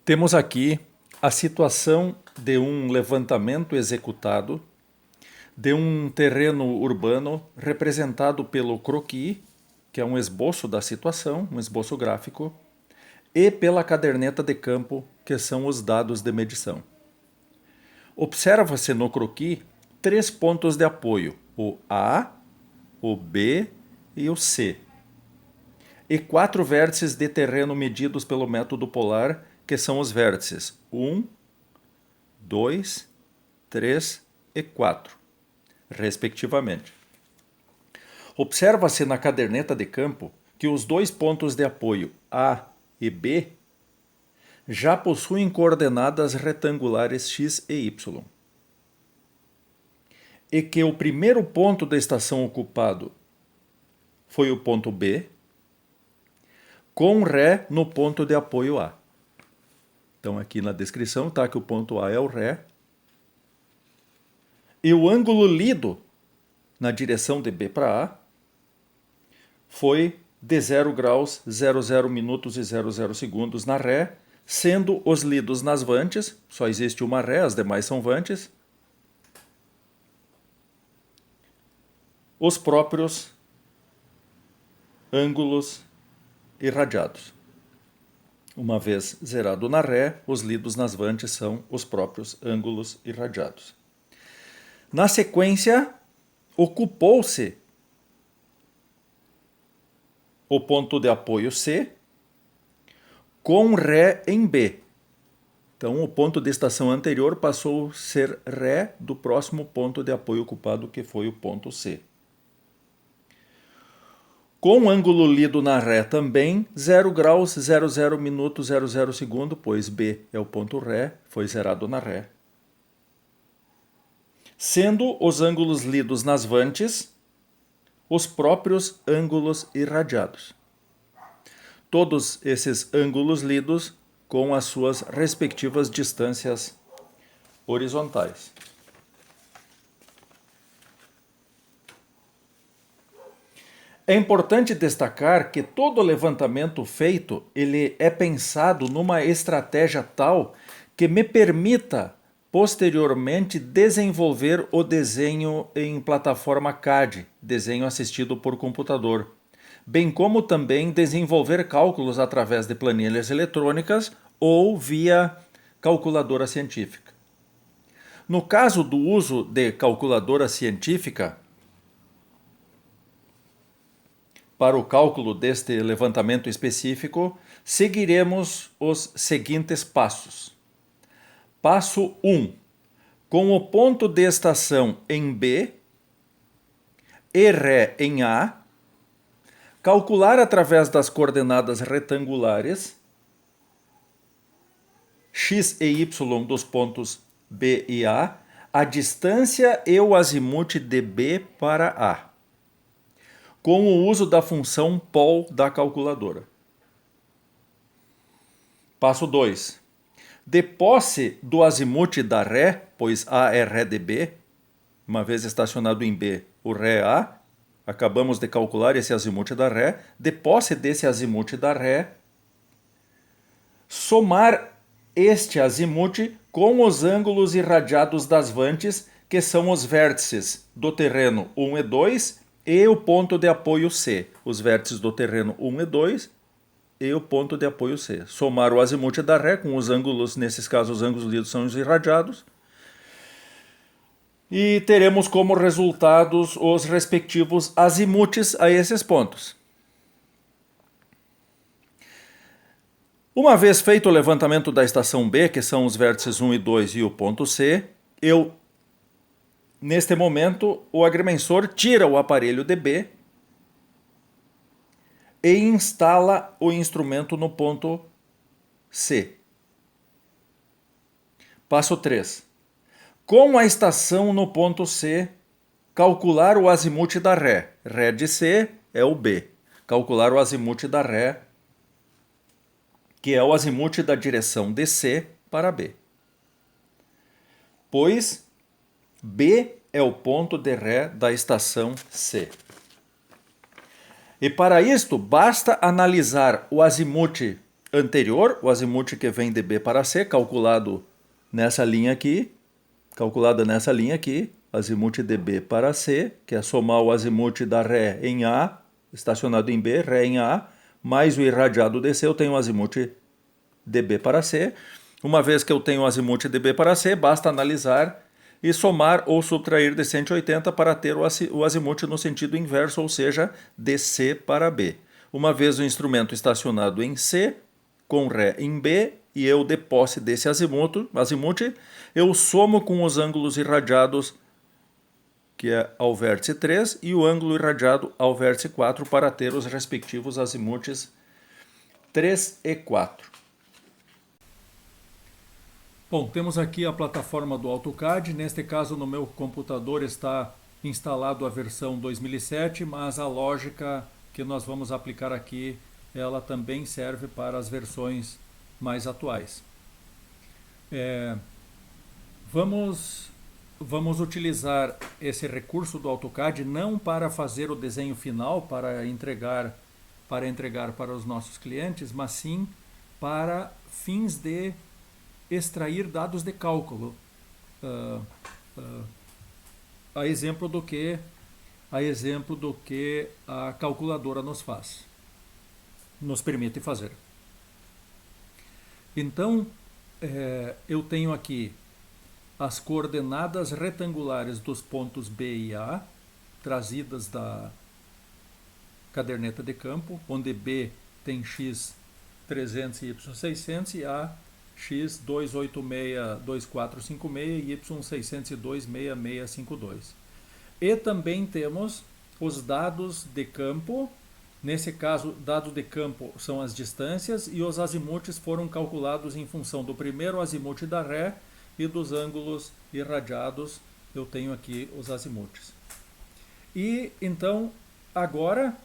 Temos aqui a situação de um levantamento executado de um terreno urbano representado pelo croquis, que é um esboço da situação, um esboço gráfico, e pela caderneta de campo, que são os dados de medição. Observa-se no croquis 3 pontos de apoio, o A, o B e o C, e 4 vértices de terreno medidos pelo método polar, que são os vértices 1, 2, 3 e 4, respectivamente. Observa-se na caderneta de campo que os 2 pontos de apoio A e B já possuem coordenadas retangulares x e y. E que o primeiro ponto da estação ocupado foi o ponto B, com Ré no ponto de apoio A. Então aqui na descrição está que o ponto A é o Ré. E o ângulo lido na direção de B para A foi de 0 graus, 00 minutos e 00 segundos na Ré, sendo os lidos nas vantes, só existe uma Ré, as demais são vantes, os próprios ângulos irradiados. Uma vez zerado na Ré, os lidos nas vantes são os próprios ângulos irradiados. Na sequência, ocupou-se o ponto de apoio C com Ré em B. Então, o ponto de estação anterior passou a ser Ré do próximo ponto de apoio ocupado, que foi o ponto C. Com ângulo lido na Ré também, 0 graus, 00 minutos, 00 segundo, pois B é o ponto Ré, foi zerado na Ré. Sendo os ângulos lidos nas vantes os próprios ângulos irradiados. Todos esses ângulos lidos com as suas respectivas distâncias horizontais. É importante destacar que todo levantamento feito ele é pensado numa estratégia tal que me permita posteriormente desenvolver o desenho em plataforma CAD, desenho assistido por computador, bem como também desenvolver cálculos através de planilhas eletrônicas ou via calculadora científica. No caso do uso de calculadora científica, para o cálculo deste levantamento específico, seguiremos os seguintes passos. Passo 1. Com o ponto de estação em B e Ré em A, calcular através das coordenadas retangulares x e y dos pontos B e a distância e o azimuth de B para A, com o uso da função pol da calculadora. Passo 2. De posse do azimuth da Ré, pois A é Ré de B, uma vez estacionado em B, o Ré é A, acabamos de calcular esse azimuth da Ré, de posse desse azimuth da Ré, somar este azimuth com os ângulos irradiados das vantes, que são os vértices do terreno 1 e 2 e o ponto de apoio C. Os vértices do terreno 1 e 2 e o ponto de apoio C. Somar o azimuth da Ré com os ângulos, nesses casos os ângulos lidos são os irradiados, e teremos como resultados os respectivos azimuths a esses pontos. Uma vez feito o levantamento da estação B, que são os vértices 1 e 2 e o ponto C, neste momento, o agrimensor tira o aparelho de B e instala o instrumento no ponto C. Passo 3. Com a estação no ponto C, calcular o azimuth da Ré. Ré de C é o B. Calcular o azimuth da Ré, que é o azimuth da direção de C para B. Pois B é o ponto de Ré da estação C. E para isto, basta analisar o azimuth anterior, o azimuth que vem de B para C, calculada nessa linha aqui, azimuth de B para C, que é somar o azimuth da Ré em A, estacionado em B, Ré em A, mais o irradiado de C, eu tenho o azimuth de B para C. Uma vez que eu tenho o azimuth de B para C, basta analisar e somar ou subtrair de 180 para ter o azimuth no sentido inverso, ou seja, de C para B. Uma vez o instrumento estacionado em C, com Ré em B, e eu de posse desse azimuth, eu somo com os ângulos irradiados, que é ao vértice 3, e o ângulo irradiado ao vértice 4, para ter os respectivos azimuths 3 e 4. Bom, temos aqui a plataforma do AutoCAD. Neste caso, no meu computador está instalado a versão 2007, mas a lógica que nós vamos aplicar aqui, ela também serve para as versões mais atuais. Vamos utilizar esse recurso do AutoCAD não para fazer o desenho final, para entregar para os nossos clientes, mas sim para fins de extrair dados de cálculo, a exemplo do que a calculadora nos permite fazer. Então, eu tenho aqui as coordenadas retangulares dos pontos B e A, trazidas da caderneta de campo, onde B tem x 300 e y 600 e A x 2862456 e y 6026652. E também temos os dados de campo. Nesse caso, dados de campo são as distâncias, e os azimuths foram calculados em função do primeiro azimuth da Ré e dos ângulos irradiados. Eu tenho aqui os azimuths. E então, agora,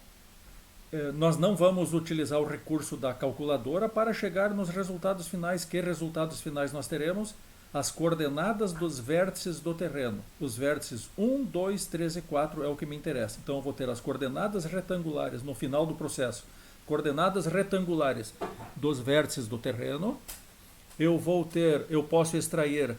nós não vamos utilizar o recurso da calculadora para chegar nos resultados finais. Que resultados finais nós teremos? As coordenadas dos vértices do terreno. Os vértices 1, 2, 3 e 4 é o que me interessa. Então eu vou ter as coordenadas retangulares no final do processo. Coordenadas retangulares dos vértices do terreno. Eu posso extrair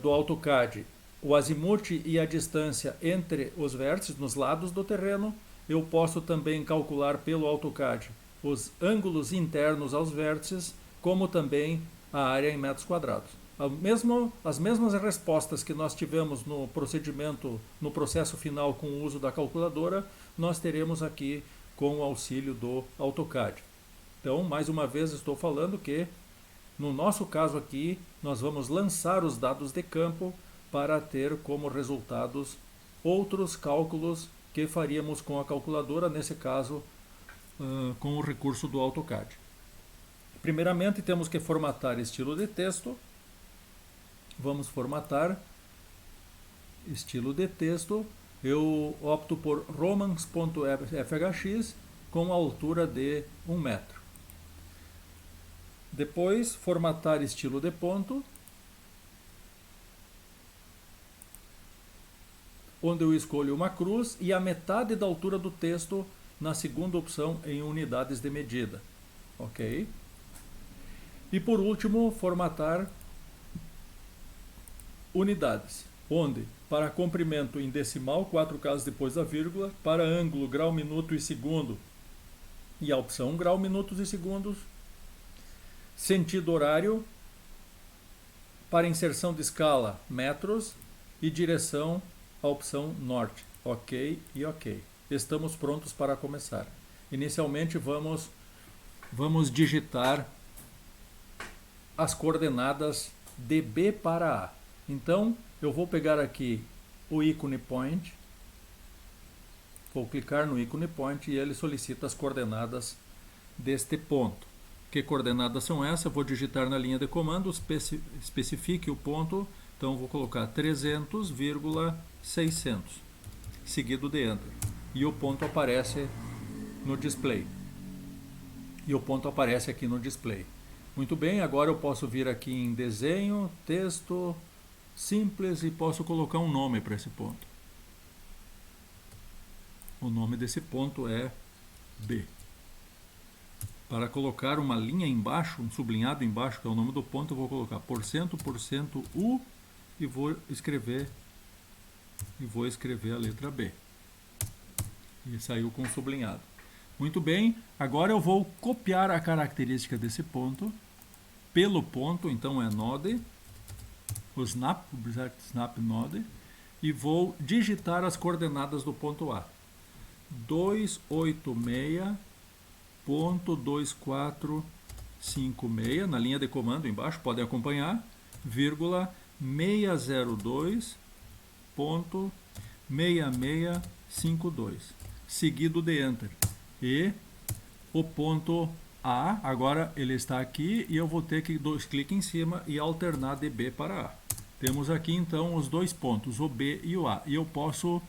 do AutoCAD o azimuth e a distância entre os vértices nos lados do terreno. Eu posso também calcular pelo AutoCAD os ângulos internos aos vértices, como também a área em metros quadrados. As mesmas respostas que nós tivemos no processo final com o uso da calculadora, nós teremos aqui com o auxílio do AutoCAD. Então, mais uma vez, estou falando que, no nosso caso aqui, nós vamos lançar os dados de campo para ter como resultados outros cálculos que faríamos com a calculadora, nesse caso, com o recurso do AutoCAD. Primeiramente, temos que formatar estilo de texto. Vamos formatar estilo de texto. Eu opto por romans.fhx com a altura de 1 metro. Depois, formatar estilo de ponto, onde eu escolho uma cruz e a metade da altura do texto na segunda opção em unidades de medida. Ok? E por último, formatar unidades, onde para comprimento em decimal, 4 casas depois da vírgula, para ângulo, grau, minuto e segundo, e a opção grau, minutos e segundos, sentido horário, para inserção de escala, metros, e direção, a opção norte. Ok e ok. Estamos prontos para começar. Inicialmente vamos digitar as coordenadas de B para A. Então, eu vou pegar aqui o ícone point, vou clicar no ícone point e ele solicita as coordenadas deste ponto. Que coordenadas são essas? Eu vou digitar na linha de comando, especifique o ponto, então eu vou colocar 300,600, seguido de Enter. E o ponto aparece no display. E o ponto aparece aqui no display. Muito bem, agora eu posso vir aqui em desenho, texto, simples, e posso colocar um nome para esse ponto. O nome desse ponto é B. Para colocar uma linha embaixo, um sublinhado embaixo, que é o nome do ponto, eu vou colocar porcento %U e vou escrever a letra B. E saiu com sublinhado. Muito bem, agora eu vou copiar a característica desse ponto pelo ponto, então é node, o object snap node, e vou digitar as coordenadas do ponto A. 286.2456, na linha de comando embaixo, podem acompanhar, vírgula 602.6652, seguido de Enter. E o ponto A, agora ele está aqui e eu vou ter que dois cliques em cima e alternar de B para A. Temos aqui então os dois pontos, o B e o A. E eu posso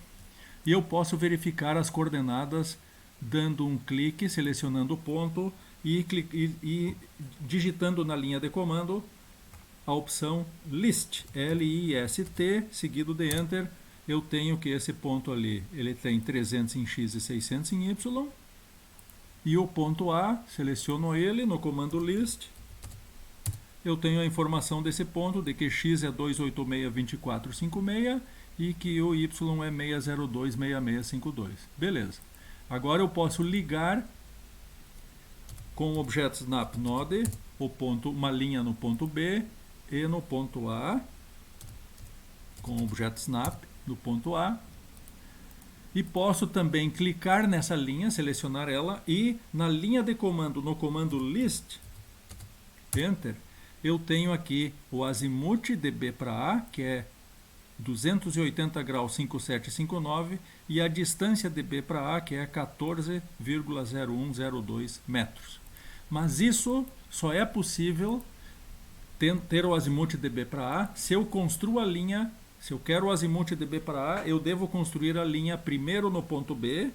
verificar as coordenadas dando um clique, selecionando o ponto e digitando na linha de comando a opção List, L-I-S-T, seguido de Enter. Eu tenho que esse ponto ali, ele tem 300 em X e 600 em Y. E o ponto A, seleciono ele no comando List. Eu tenho a informação desse ponto, de que X é 286.2456 e que o Y é 602.6652. Beleza. Agora eu posso ligar com o Object Snap Node uma linha no ponto B e no ponto A, com o Object Snap no ponto A. E posso também clicar nessa linha, selecionar ela, e na linha de comando, no comando List, Enter, eu tenho aqui o azimuth de B para A, que é 280 graus 5759, e a distância de B para A, que é 14,0102 metros. Mas isso só é possível ter o azimuth de B para A se eu construo a linha. Se eu quero o azimuth de B para A, eu devo construir a linha primeiro no ponto B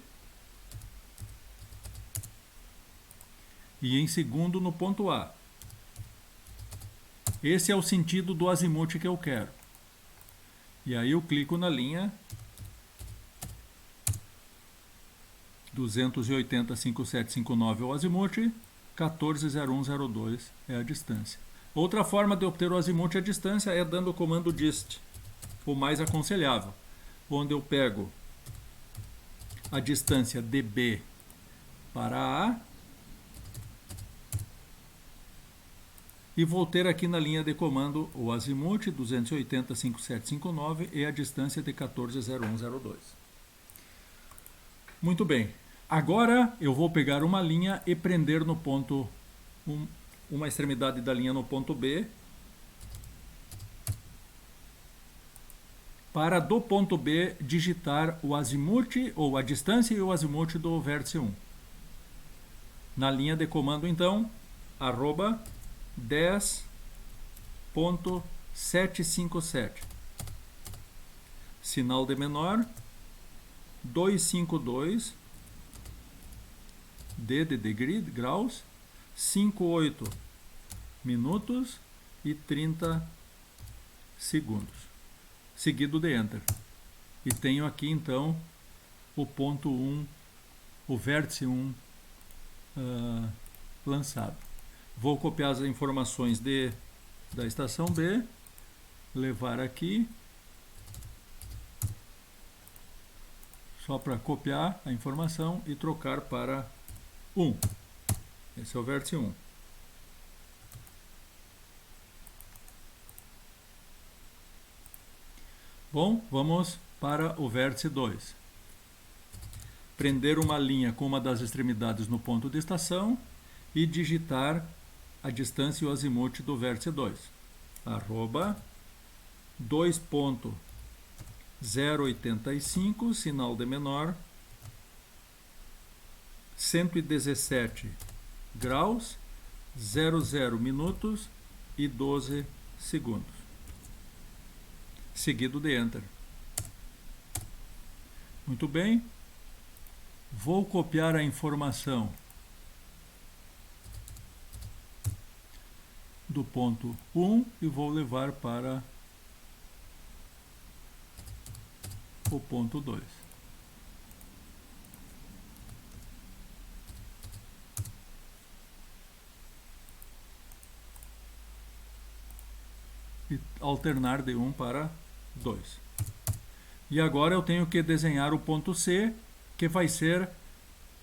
e em segundo no ponto A. Esse é o sentido do azimuth que eu quero. E aí eu clico na linha 280,5759 é o azimuth, 14,0102 é a distância. Outra forma de obter o azimuth e a distância é dando o comando dist, o mais aconselhável, onde eu pego a distância de B para A e vou ter aqui na linha de comando o azimuth 280,5759 e a distância de 14,0102. Muito bem. Agora eu vou pegar uma linha e prender no ponto, uma extremidade da linha no ponto B, para do ponto B digitar o azimuth, ou a distância e o azimuth do vértice 1. Na linha de comando, então, arroba 10.757. Sinal de menor, 252, D de degree, graus, 58 minutos e 30 segundos. Seguido de Enter. E tenho aqui então o ponto 1, o vértice 1 lançado. Vou copiar as informações da estação B, levar aqui, só para copiar a informação e trocar para 1. Esse é o vértice 1. Bom, vamos para o vértice 2. Prender uma linha com uma das extremidades no ponto de estação e digitar a distância e o azimuth do vértice 2. Arroba 2.085, sinal de menor, 117 graus, 00 minutos e 12 segundos. Seguido de Enter. Muito bem. Vou copiar a informação do ponto 1 e vou levar para o ponto 2. alternar de 1 para 2. E agora eu tenho que desenhar o ponto C, que vai ser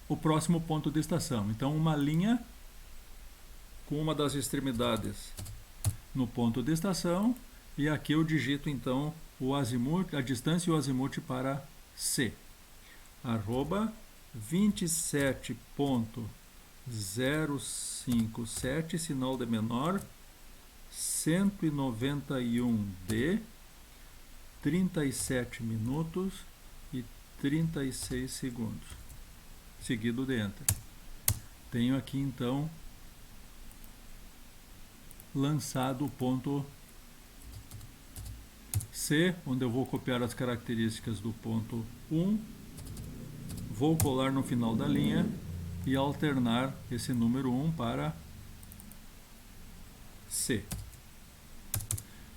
o próximo ponto de estação. Então, uma linha com uma das extremidades no ponto de estação, e aqui eu digito então o azimuth, a distância e o azimuth para C. Arroba 27.057, sinal de menor, 191D, 37 minutos e 36 segundos, seguido de Enter. Tenho aqui então lançado o ponto C, onde eu vou copiar as características do ponto 1, vou colar no final da linha e alternar esse número 1 para C.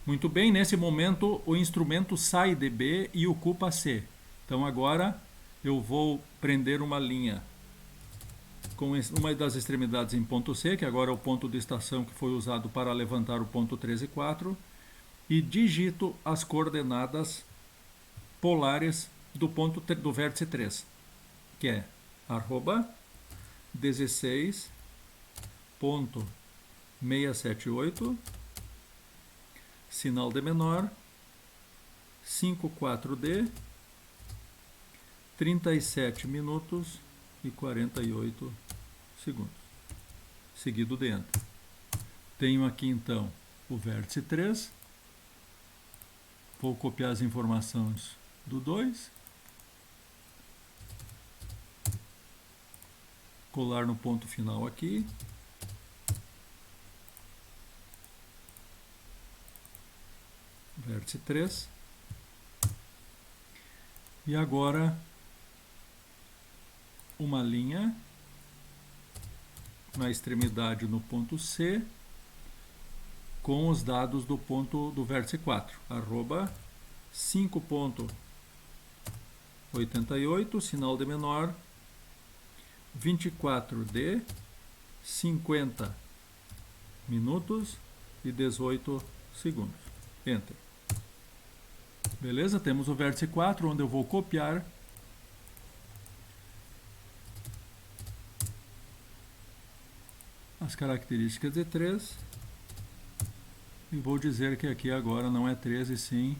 Muito bem, nesse momento o instrumento sai de B e ocupa C. Então agora eu vou prender uma linha com uma das extremidades em ponto C, que agora é o ponto de estação que foi usado para levantar o ponto 13 e 4, e digito as coordenadas polares do ponto do vértice 3, que é arroba 16.678, sinal de menor, 54D, 37 minutos e 48 segundos, seguido de Enter. Tenho aqui então o vértice 3, vou copiar as informações do 2, colar no ponto final aqui, vértice 3, e agora uma linha na extremidade no ponto C com os dados do ponto do vértice 4, arroba 5.88, sinal de menor, 24D, 50 minutos e 18 segundos. Enter. Beleza? Temos o vértice 4, onde eu vou copiar as características de 3 e vou dizer que aqui agora não é 3 e sim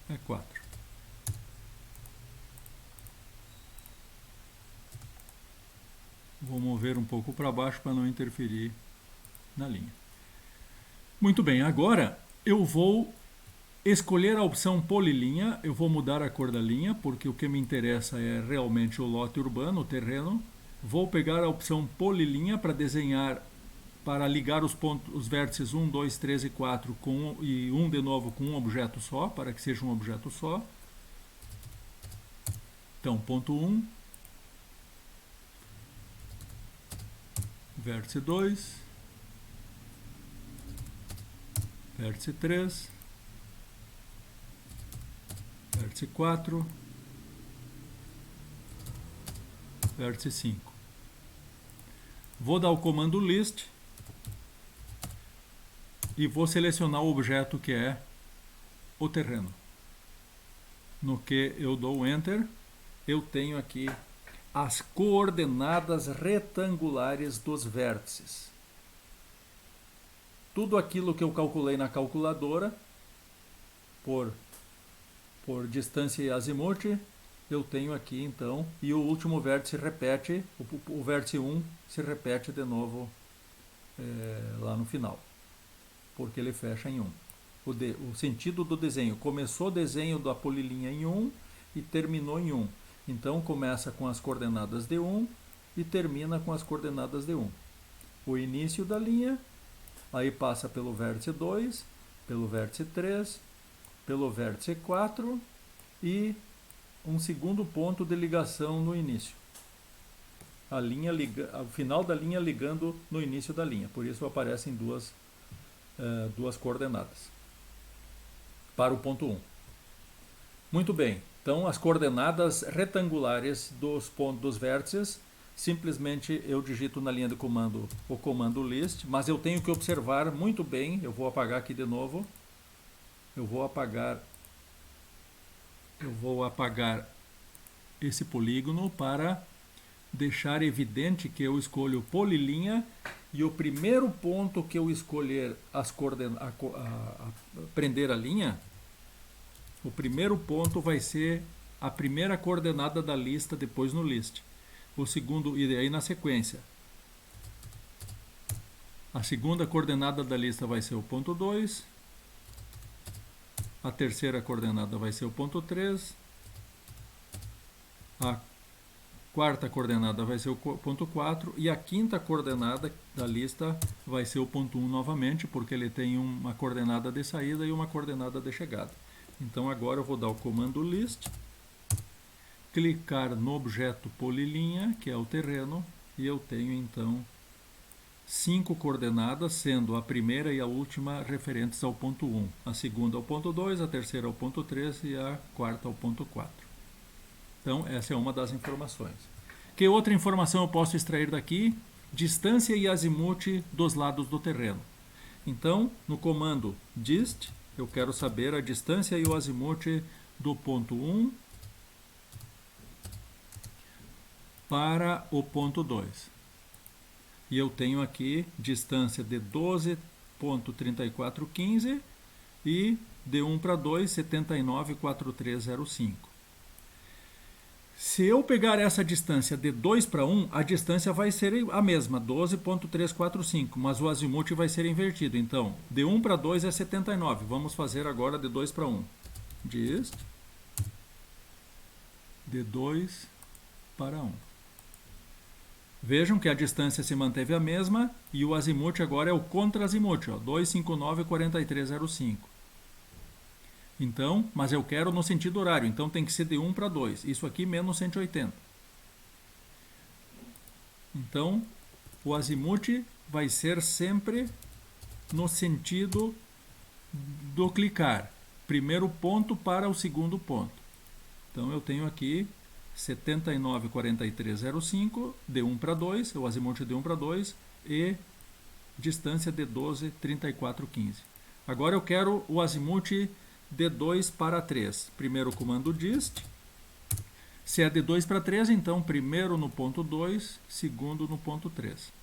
é 4. Vou mover um pouco para baixo para não interferir na linha. Muito bem, agora eu vou escolher a opção polilinha, eu vou mudar a cor da linha, porque o que me interessa é realmente o lote urbano, o terreno. Vou pegar a opção polilinha para desenhar, para ligar os pontos, os vértices 1, 2, 3 e 4 e 1 de novo com um objeto só, para que seja um objeto só. Então, ponto 1, vértice 2, vértice 3, vértice 4, vértice 5. Vou dar o comando list e vou selecionar o objeto que é o terreno. No que eu dou Enter, eu tenho aqui as coordenadas retangulares dos vértices. Tudo aquilo que eu calculei na calculadora, por distância e azimuth, eu tenho aqui então, e o último vértice repete, o vértice 1 se repete de novo lá no final, porque ele fecha em 1. O sentido do desenho, começou o desenho da polilinha em 1 e terminou em 1. Então começa com as coordenadas de 1 e termina com as coordenadas de 1. O início da linha, aí passa pelo vértice 2, pelo vértice 3, pelo vértice 4 e um segundo ponto de ligação no início. O final da linha ligando no início da linha. Por isso aparecem duas coordenadas para o ponto 1. Muito bem. Então as coordenadas retangulares dos pontos dos vértices simplesmente eu digito na linha de comando o comando list, mas eu tenho que observar muito bem, eu vou apagar aqui de novo, eu vou apagar esse polígono para deixar evidente que eu escolho polilinha e o primeiro ponto que eu escolher prender a linha, o primeiro ponto vai ser a primeira coordenada da lista depois no list. O segundo, e aí na sequência. A segunda coordenada da lista vai ser o ponto 2. A terceira coordenada vai ser o ponto 3. A quarta coordenada vai ser o ponto 4 e a quinta coordenada da lista vai ser o ponto 1 novamente, porque ele tem uma coordenada de saída e uma coordenada de chegada. Então agora eu vou dar o comando list, clicar no objeto polilinha, que é o terreno, e eu tenho então 5 coordenadas, sendo a primeira e a última referentes ao ponto 1, a segunda ao ponto 2, a terceira ao ponto 3 e a quarta ao ponto 4. Então, essa é uma das informações. Que outra informação eu posso extrair daqui? Distância e azimuth dos lados do terreno. Então, no comando dist, eu quero saber a distância e o azimuth do ponto 1 para o ponto 2. E eu tenho aqui distância de 12,3415 e de 1 para 2, 79,4305. Se eu pegar essa distância de 2 para 1, a distância vai ser a mesma, 12,345, mas o azimuth vai ser invertido. Então, de 1 para 2 é 79. Vamos fazer agora de 2 para 1. Dist de 2 para 1. Vejam que a distância se manteve a mesma e o azimuth agora é o contra-azimuth, 259,4305. Então, mas eu quero no sentido horário, então tem que ser de 1 para 2. Isso aqui menos 180. Então, o azimuth vai ser sempre no sentido do clicar. Primeiro ponto para o segundo ponto. Então, eu tenho aqui 79,4305 de 1 para 2, o azimuth de 1 para 2 e distância de 12,3415. Agora eu quero o azimuth de 2 para 3. Primeiro o comando dist. Se é de 2 para 3, então primeiro no ponto 2, segundo no ponto 3.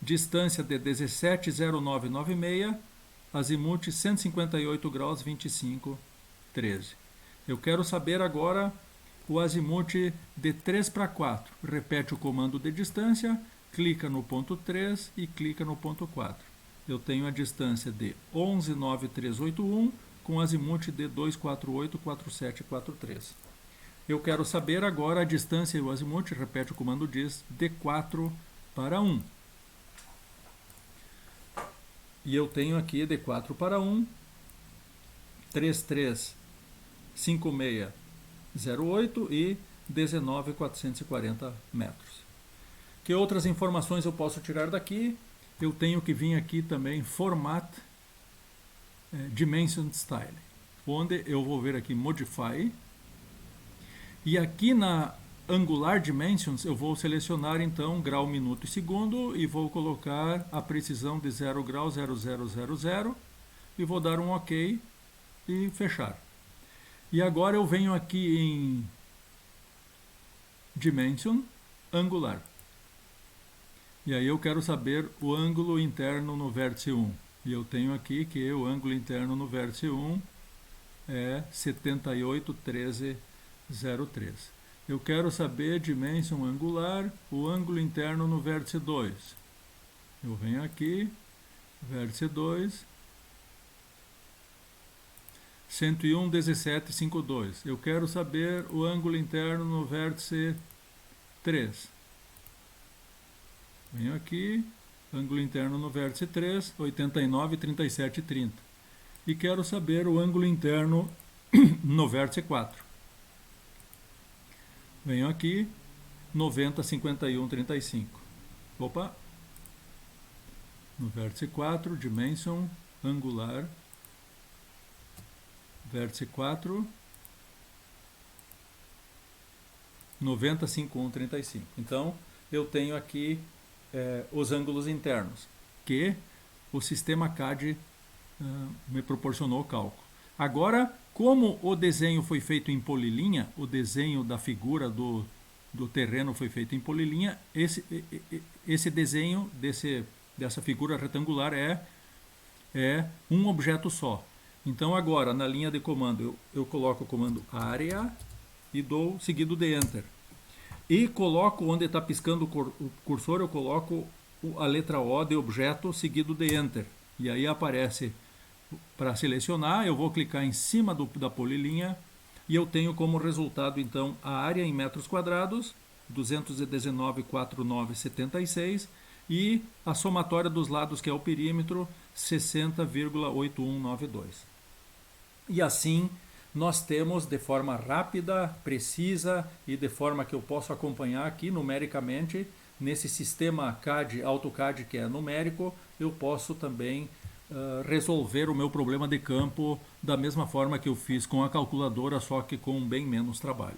Distância de 17,0996, azimuth 158 graus 25, 13. Eu quero saber agora o azimuth de 3 para 4. Repete o comando de distância, clica no ponto 3 e clica no ponto 4. Eu tenho a distância de 11,9381 com azimuth de 248,4743. Eu quero saber agora a distância e o azimuth, repete o comando dist, de 4 para 1. E eu tenho aqui de 4 para 1, 335608 e 19.440 metros. Que outras informações eu posso tirar daqui? Eu tenho que vir aqui também Format Dimension Style, onde eu vou ver aqui Modify. E aqui na Angular Dimensions eu vou selecionar então grau, minuto e segundo e vou colocar a precisão de 0 grau 0000 e vou dar um OK e fechar. E agora eu venho aqui em Dimension, Angular. E aí eu quero saber o ângulo interno no vértice 1. E eu tenho aqui que o ângulo interno no vértice 1 é 78,1303. Eu quero saber Dimension Angular, o ângulo interno no vértice 2. Eu venho aqui, vértice 2, 101,1752. Eu quero saber o ângulo interno no vértice 3. Venho aqui, ângulo interno no vértice 3, 89,3730. E quero saber o ângulo interno no vértice 4. Venho aqui, 90,5135. Opa! No vértice 4, Dimension Angular, vértice 4, 90,5135. Então, eu tenho aqui os ângulos internos, que o sistema CAD me proporcionou o cálculo. Agora, como o desenho foi feito em polilinha, o desenho da figura do terreno foi feito em polilinha, esse desenho dessa figura retangular é um objeto só. Então agora, na linha de comando, eu coloco o comando área e dou seguido de Enter. E coloco onde está piscando o cursor, eu coloco a letra O de objeto seguido de Enter. E aí aparece para selecionar, eu vou clicar em cima da polilinha e eu tenho como resultado então a área em metros quadrados, 219,4976 e a somatória dos lados, que é o perímetro, 60,8192. E assim nós temos de forma rápida, precisa e de forma que eu posso acompanhar aqui numericamente, nesse sistema CAD, AutoCAD que é numérico, eu posso também resolver o meu problema de campo da mesma forma que eu fiz com a calculadora, só que com bem menos trabalho.